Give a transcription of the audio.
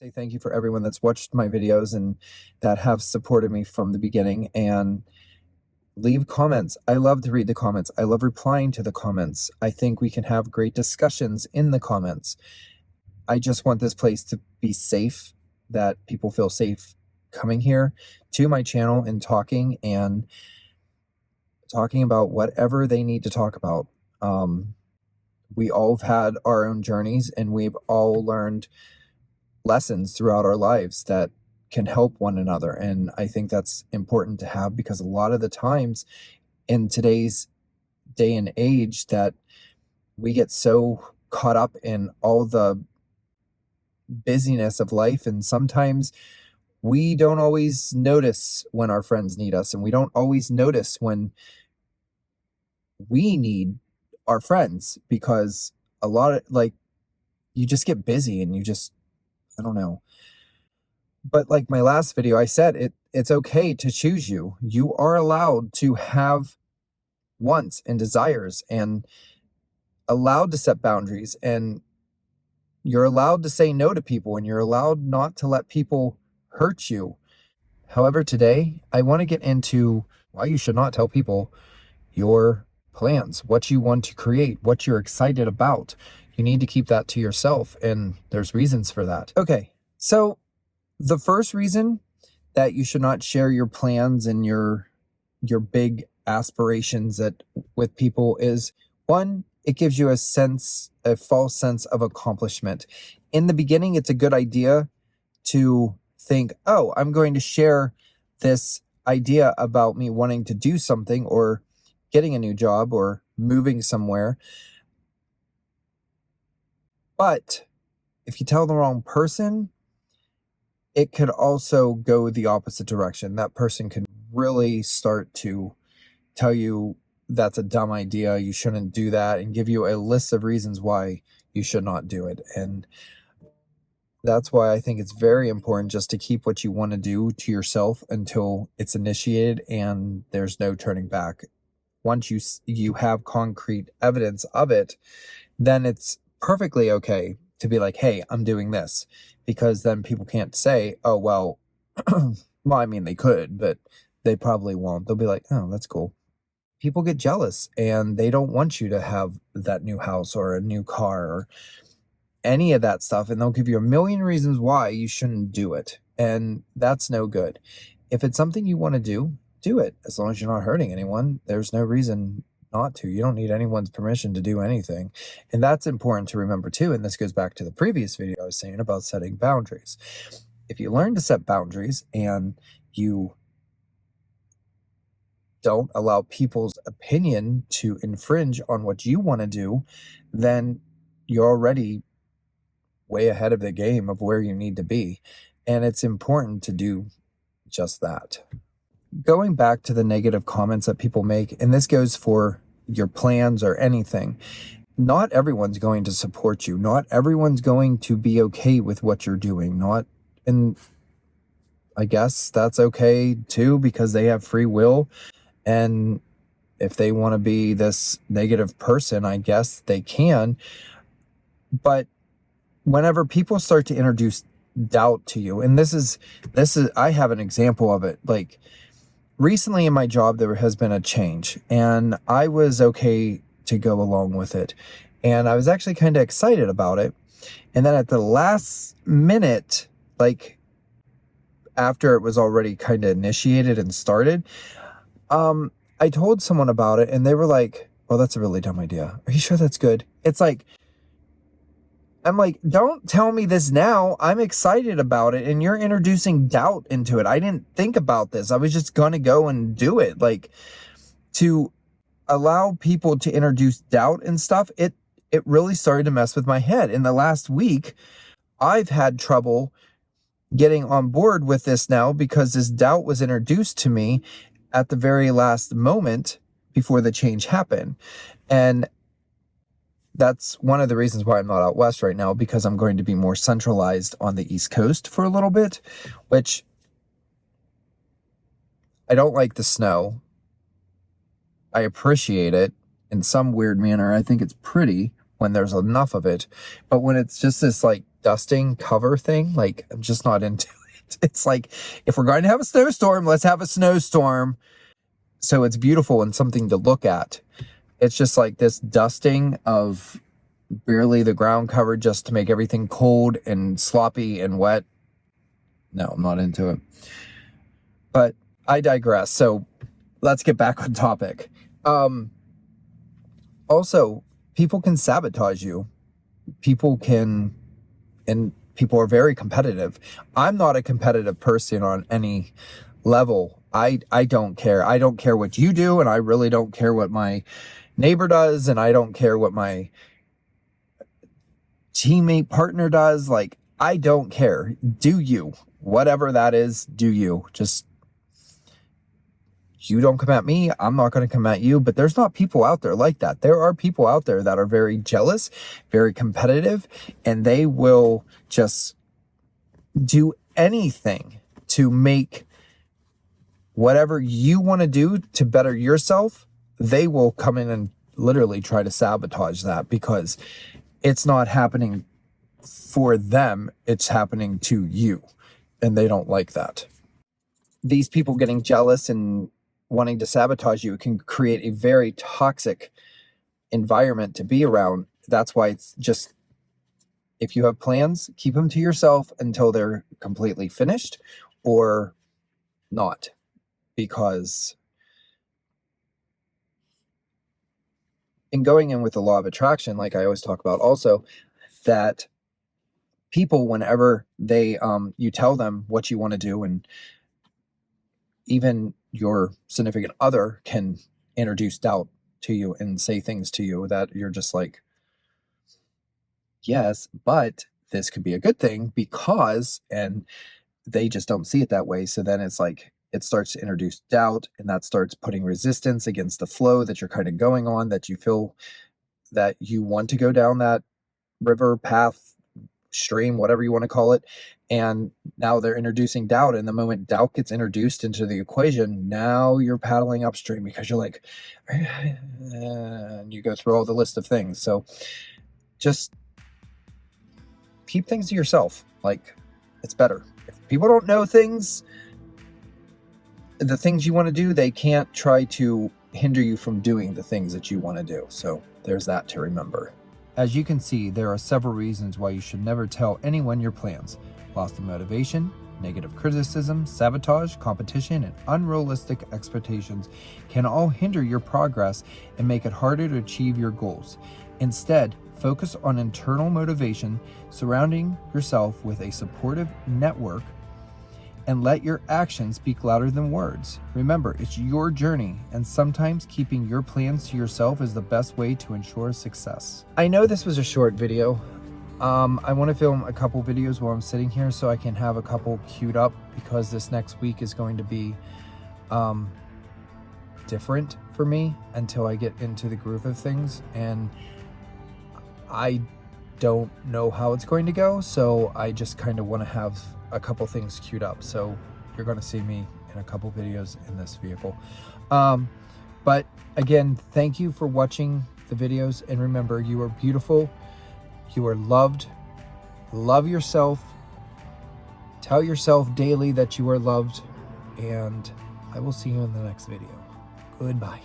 Say thank you for everyone that's watched my videos and that have supported me from the beginning, and leave comments. I love to read the comments. I love replying to the comments. I think we can have great discussions in the comments. I just want this place to be safe, that people feel safe coming here to my channel and talking about whatever they need to talk about. We all have had our own journeys, and we've all learned lessons throughout our lives that can help one another. And I think that's important to have, because a lot of the times in today's day and age that we get so caught up in all the busyness of life, and sometimes we don't always notice when our friends need us, and we don't always notice when we need our friends, because a lot of, like, you just get busy and you just, I don't know. But like my last video, I said it's okay to choose you. You are allowed to have wants and desires, and allowed to set boundaries, and you're allowed to say no to people, and you're allowed not to let people hurt you. However, today I want to get into why you should not tell people your plans, what you want to create, what you're excited about. You need to keep that to yourself, and there's reasons for that. Okay, so the first reason that you should not share your plans and your big aspirations with people is, one, it gives you a false sense of accomplishment. In the beginning, it's a good idea to think, oh, I'm going to share this idea about me wanting to do something, or getting a new job, or moving somewhere. But if you tell the wrong person, it could also go the opposite direction. That person could really start to tell you that's a dumb idea, you shouldn't do that, and give you a list of reasons why you should not do it. And that's why I think it's very important just to keep what you want to do to yourself until it's initiated and there's no turning back. Once you have concrete evidence of it, then it's perfectly okay to be like, hey, I'm doing this, because then people can't say, oh, well, well, I mean, they could, but they probably won't. They'll be like, oh, that's cool. People get jealous, and they don't want you to have that new house or a new car or any of that stuff, and they'll give you a million reasons why you shouldn't do it, and that's no good. If it's something you want to do it. As long as you're not hurting anyone, there's no reason not to. You don't need anyone's permission to do anything. And that's important to remember too, and this goes back to the previous video I was saying about setting boundaries. If you learn to set boundaries and you don't allow people's opinion to infringe on what you want to do, then you're already way ahead of the game of where you need to be. And it's important to do just that. Going back to the negative comments that people make, and this goes for your plans or anything, not everyone's going to support you. Not everyone's going to be okay with what you're doing. And I guess that's okay too, because they have free will. And if they want to be this negative person, I guess they can. But whenever people start to introduce doubt to you, and this is I have an example of it. Like, recently in my job, there has been a change, and I was okay to go along with it. And I was actually kind of excited about it. And then at the last minute, like after it was already kind of initiated and started, I told someone about it, and they were like, well, that's a really dumb idea. Are you sure that's good? It's like, I'm like, don't tell me this now. I'm excited about it, and you're introducing doubt into it. I didn't think about this. I was just going to go and do it. Like, to allow people to introduce doubt and stuff, it really started to mess with my head. In the last week, I've had trouble getting on board with this now, because this doubt was introduced to me at the very last moment before the change happened. And that's one of the reasons why I'm not out west right now, because I'm going to be more centralized on the East Coast for a little bit, which I don't like the snow. I appreciate it in some weird manner. I think it's pretty when there's enough of it. But when it's just this like dusting cover thing. Like, I'm just not into it. It's like, if we're going to have a snowstorm, let's have a snowstorm so it's beautiful and something to look at. It's just like this dusting of barely the ground cover just to make everything cold and sloppy and wet. No, I'm not into it. But I digress. So let's get back on topic. Also, people can sabotage you. People are very competitive. I'm not a competitive person on any level. I don't care. I don't care what you do, and I really don't care what my neighbor does, and I don't care what my teammate partner does. Like, I don't care. Do you. Whatever that is, do you. Just, you don't come at me, I'm not going to come at you. But there's not people out there like that. There are people out there that are very jealous, very competitive, and they will just do anything to make whatever you want to do to better yourself. They will come in and literally try to sabotage that, because it's not happening for them, it's happening to you, and they don't like that. These people getting jealous and wanting to sabotage you can create a very toxic environment to be around. That's why it's just, if you have plans, keep them to yourself until they're completely finished, or not. Because in going in with the law of attraction, like I always talk about also, that people, whenever they you tell them what you want to do, and even your significant other can introduce doubt to you and say things to you that you're just like, yes, but this could be a good thing because, and they just don't see it that way. So then it's like, it starts to introduce doubt, and that starts putting resistance against the flow that you're kind of going on, that you feel that you want to go down that river, path, stream, whatever you want to call it. And now they're introducing doubt. And the moment doubt gets introduced into the equation, now you're paddling upstream, because you're like, and you go through all the list of things. So just keep things to yourself. Like, it's better. If people don't know things, the things you want to do, they can't try to hinder you from doing the things that you want to do. So there's that to remember. As you can see, there are several reasons why you should never tell anyone your plans. Loss of motivation, negative criticism, sabotage, competition, and unrealistic expectations can all hinder your progress and make it harder to achieve your goals. Instead, focus on internal motivation, surrounding yourself with a supportive network, and let your actions speak louder than words. Remember, it's your journey, and sometimes keeping your plans to yourself is the best way to ensure success. I know this was a short video. I want to film a couple videos while I'm sitting here so I can have a couple queued up, because this next week is going to be different for me until I get into the groove of things, and I don't know how it's going to go, so I just kind of want to have a couple things queued up. So you're going to see me in a couple videos in this vehicle. But again, thank you for watching the videos, and remember, you are beautiful, you are loved. Love yourself, tell yourself daily that you are loved, and I will see you in the next video. Goodbye.